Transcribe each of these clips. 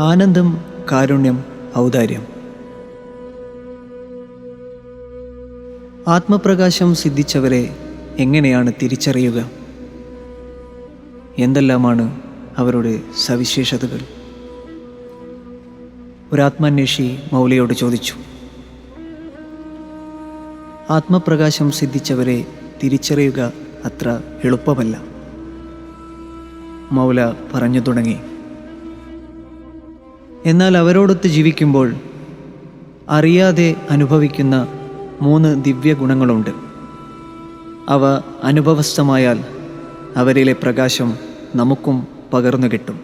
ആനന്ദം, കാരുണ്യം, ഔദാര്യം. ആത്മപ്രകാശം സിദ്ധിച്ചവരെ എങ്ങനെയാണ് തിരിച്ചറിയുക? എന്തെല്ലാമാണ് അവരുടെ സവിശേഷതകൾ? ഒരാത്മാന്വേഷി മൗലയോട് ചോദിച്ചു. ആത്മപ്രകാശം സിദ്ധിച്ചവരെ തിരിച്ചറിയുക അത്ര എളുപ്പമല്ല. മൗല പറഞ്ഞു തുടങ്ങി. എന്നാൽ അവരോടൊത്ത് ജീവിക്കുമ്പോൾ അറിയാതെ അനുഭവിക്കുന്ന 3 ദിവ്യഗുണങ്ങളുണ്ട്. അവ അനുഭവസ്ഥമായാൽ അവരിലെ പ്രകാശം നമുക്കും പകർന്നു കിട്ടും.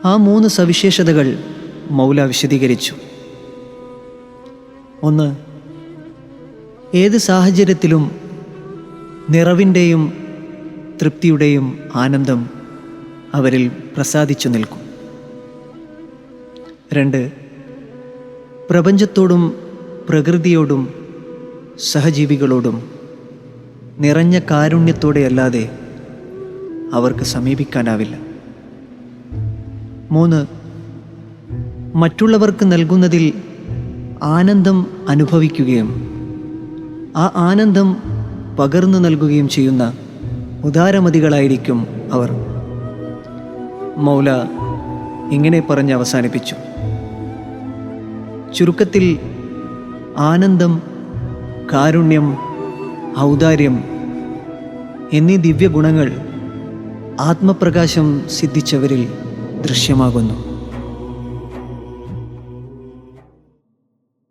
ആ 3 സവിശേഷതകൾ മൗല വിശദീകരിച്ചു. 1. ഏത് സാഹചര്യത്തിലും നിറവിൻ്റെയും തൃപ്തിയുടെയും ആനന്ദം അവരിൽ പ്രസാദിച്ചു നിൽക്കും. 2. പ്രപഞ്ചത്തോടും പ്രകൃതിയോടും സഹജീവികളോടും നിറഞ്ഞ കാരുണ്യത്തോടെയല്ലാതെ അവർക്ക് സമീപിക്കാനാവില്ല. 3. മറ്റുള്ളവർക്ക് നൽകുന്നതിൽ ആനന്ദം അനുഭവിക്കുകയും ആ ആനന്ദം പകർന്നു നൽകുകയും ചെയ്യുന്ന ഉദാരമതികളായിരിക്കും അവർ. മൗല ഇങ്ങനെ പറഞ്ഞ് അവസാനിപ്പിച്ചു. ചുരുക്കത്തിൽ ആനന്ദം, കാരുണ്യം, ഔദാര്യം എന്നീ ദിവ്യഗുണങ്ങൾ ആത്മപ്രകാശം സിദ്ധിച്ചവരിൽ ദൃശ്യമാകുന്നു.